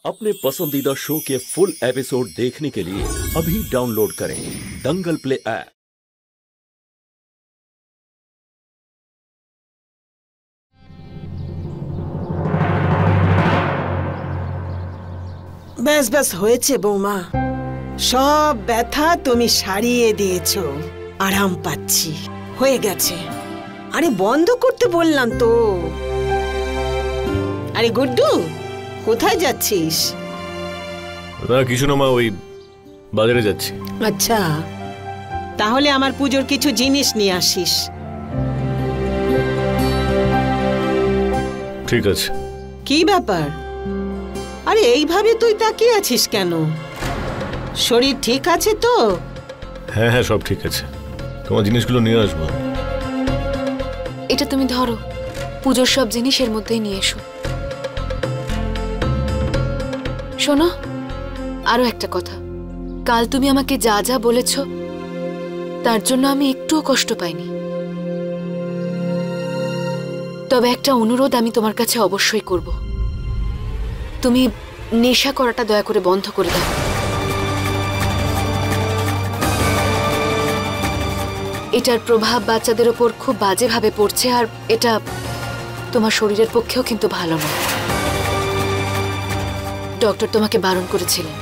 अपने पसंदीदा शो के फुल एपिसोड देखने के लिए अभी डाउनलोड करें दंगल प्ले ऐप। बस बस হয়েছে বৌমা, সব ব্যথা তুমি সারিয়ে দিয়েছো, আরাম পাচ্ছি, হয়ে গেছে। আরে বন্ধ করতে বললাম তো। আরে গুড্ডু, কোথায় যাচ্ছিস? না কিছু না মা, ওই বাজারে যাচ্ছি। আচ্ছা, তাহলে আমার পূজোর কিছু জিনিস নিয়ে আসিস। ঠিক আছে। কি ব্যাপার? আরে এইভাবে তুই তাকিয়ে আছিস কেন? শরীর ঠিক আছে তো? হ্যাঁ হ্যাঁ, সব ঠিক আছে। তোমার জিনিসগুলো নিয়ে আসবো। এটা তুমি ধরো, পূজোর সব জিনিস এর মধ্যেই নিয়ে এসো। শোনো, আরো একটা কথা, কাল তুমি আমাকে যা যা বলেছ তার জন্য আমি একটুও কষ্ট পাইনি। তবে একটা অনুরোধ আমি তোমার কাছে অবশ্যই করব, তুমি নেশা করাটা দয়া করে বন্ধ করে দাও। এটার প্রভাব বাচ্চাদের ওপর খুব বাজেভাবে পড়ছে, আর এটা তোমার শরীরের পক্ষেও কিন্তু ভালো নয়। ডক্টর তোমাকে বারণ করেছিলেন।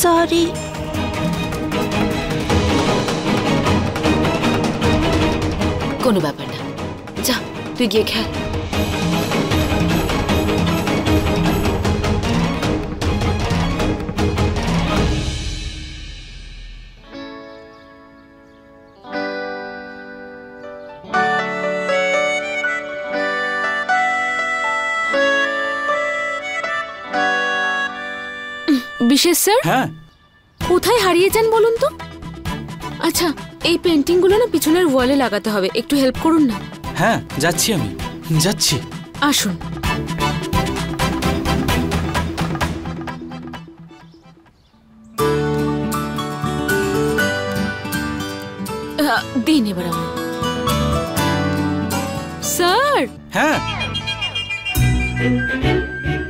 সরি। কোনো ব্যাপার না, যা তুই গিয়ে খেল। বিশেষ স্যার, হ্যাঁ কোথায় হারিয়ে যান বলুন তো? আচ্ছা, এই পেন্টিং গুলো না পিছনের ওয়ালে লাগাতে হবে, একটু হেল্প করুন না। হ্যাঁ যাচ্ছি, আমি যাচ্ছি। আসুন। দিন এবার আমার। স্যার। হ্যাঁ।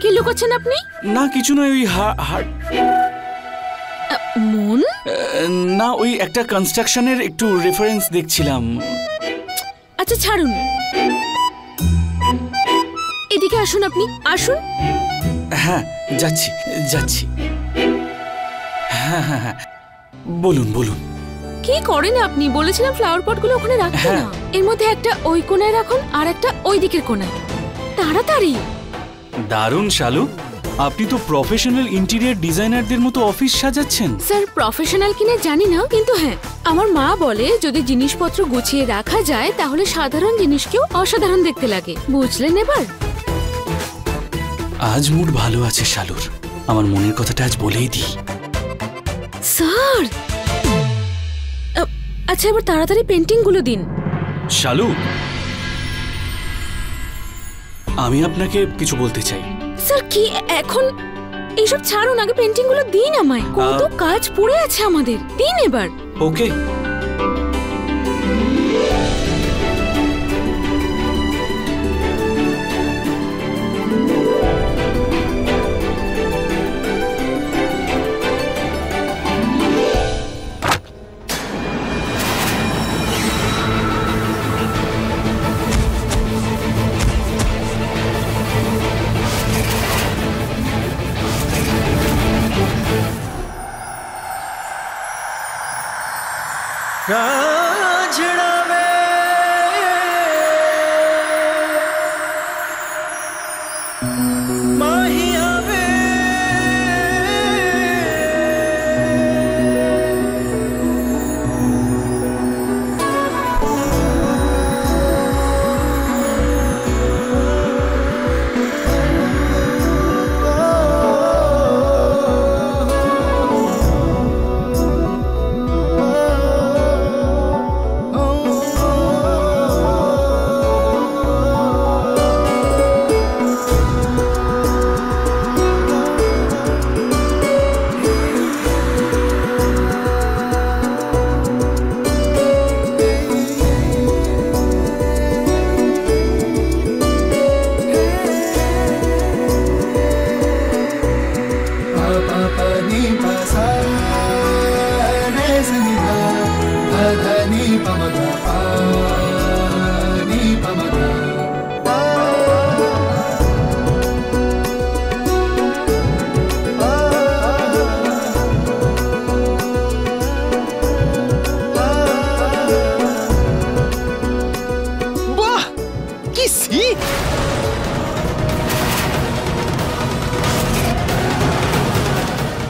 কি লুকাচ্ছেন আপনি? না কিছু নয়, ওই মন না, ওই একটা কনস্ট্রাকশনের একটু রেফারেন্স দেখছিলাম। আচ্ছা ছাড়ুন, এদিকে আসুন, আপনি আসুন। হ্যাঁ যাচ্ছি যাচ্ছি। হ্যাঁ হ্যাঁ হ্যাঁ, বলুন বলুন। কি করেন আপনি? বলেছিলাম ফ্লাওয়ার পটগুলো ওখানে রাখতে না। এর মধ্যে একটা ওই কোণায় রাখুন আর একটা ওই দিকের কোণায়, তাড়াতাড়ি। দারুণ শালু, আপনি তো প্রফেশনাল ইন্টেরিয়র ডিজাইনারদের মতো অফিস সাজাচ্ছেন। স্যার প্রফেশনাল কিনা জানি না, কিন্তু হ্যাঁ, আমার মা বলে যদি জিনিসপত্র গুছিয়ে রাখা যায় তাহলে সাধারণ জিনিসকেও অসাধারণ দেখতে লাগে। বুঝলেন এবার? আজ মুড ভালো আছে শালুর, আমার মনের কথাটা আজ বলেই দিই। স্যার আচ্ছা, এবার তাড়াতাড়ি পেন্টিং গুলো দিন। শালু, আমি আপনাকে কিছু বলতে চাই। স্যার কি এখন? এইসব ছাড়ুন, আগে পেন্টিং গুলো দিন আমায়, কত কাজ পড়ে আছে আমাদের। দিন এবার। ওকে। रांझड़ा में माहिया में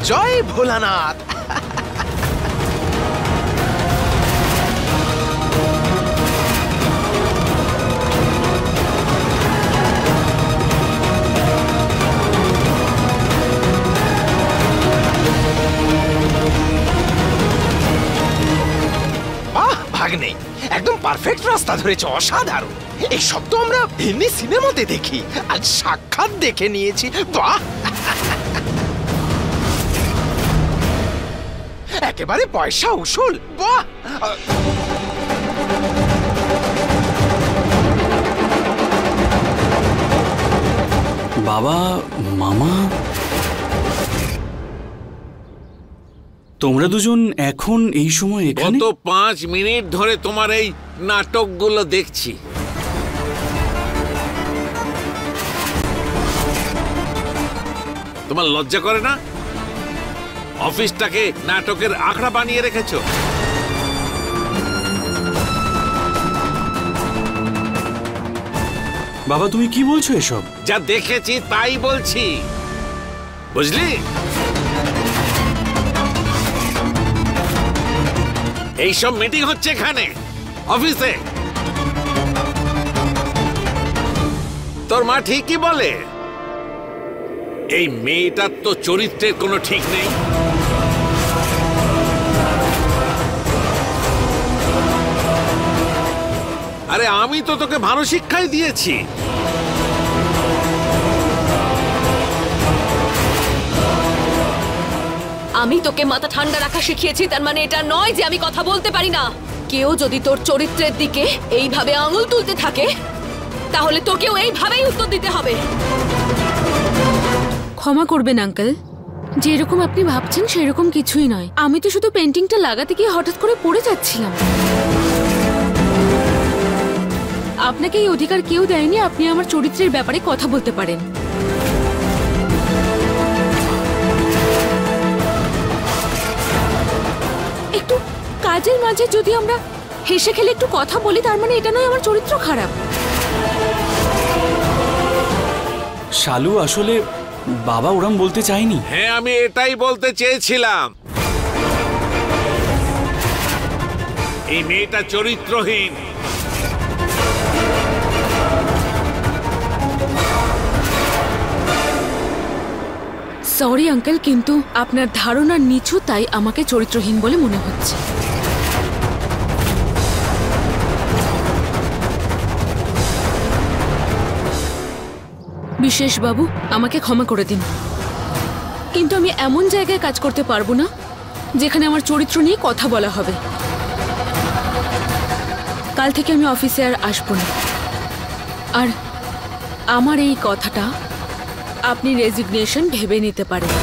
জয় ভোলানাথ। ভাগ্নে, একদম পারফেক্ট রাস্তা ধরেছ, অসাধারণ। এই সব তো আমরা হিন্দি সিনেমাতে দেখি, আজ সাক্ষাৎ দেখে নিয়েছি। বাহ, একেবারে পয়সা উসুল। বাহ, বাবা, মামা, তোমরা দুজন এখন এই সময় এখানে? গত 5 মিনিট ধরে তোমার এই নাটকগুলো দেখছি। তোমার লজ্জা করে না? অফিসটাকে নাটকের আখড়া বানিয়ে রেখেছো। বাবা, তুমি কি বলছো এসব? যা দেখেছি তাই বলছি, বুঝলি? এইসব মিটিং হচ্ছে এখানে অফিসে। তোর মা ঠিকই বলে, এই মেয়েটার তো চরিত্রের কোনো ঠিক নেই। আরে আমি তো তোকে ভালো শিক্ষাই দিয়েছি। আমি তোকে মাথা ঠান্ডা রাখা শিখিয়েছি, তার মানে এটা নয় যে আমি কথা বলতে পারি না। কেউ যদি তোর চরিত্রের দিকে এইভাবে আঙুল তুলতে থাকে, তাহলে তোকেও এইভাবেই উত্তর দিতে হবে। ক্ষমা করবেন আঙ্কেল, যেরকম আপনি ভাবছেন সেরকম কিছুই নয়। আমি তো শুধু পেন্টিংটা লাগাতে গিয়ে হঠাৎ করে পড়ে যাচ্ছিলাম। আপনাকে এই অধিকার কেউ দেয়নি আপনি আমার চরিত্রের ব্যাপারে কথা বলতে পারেন। একটু কাজের মাঝে যদি আমরা হেসে খেলে একটু কথা বলি, তার মানে এটা নয় আমার চরিত্র খারাপ। শালু, আসলে বাবা ওরম বলতে চাইনি। হ্যাঁ, আমি এটাই বলতে চেয়েছিলাম। এই মেয়েটা চরিত্রহীন। সরি আঙ্কেল, কিন্তু আপনার ধারণা নিচু, তাই আমাকে চরিত্রহীন বলে মনে হচ্ছে। বিশেষ বাবু, আমাকে ক্ষমা করে দিন, কিন্তু আমি এমন জায়গায় কাজ করতে পারবো না যেখানে আমার চরিত্র নিয়ে কথা বলা হবে। কাল থেকে আমি অফিসে আর আসবো না। আর আমার এই কথাটা আপনি রেজিগনেশন ভেবে নিতে পারেন।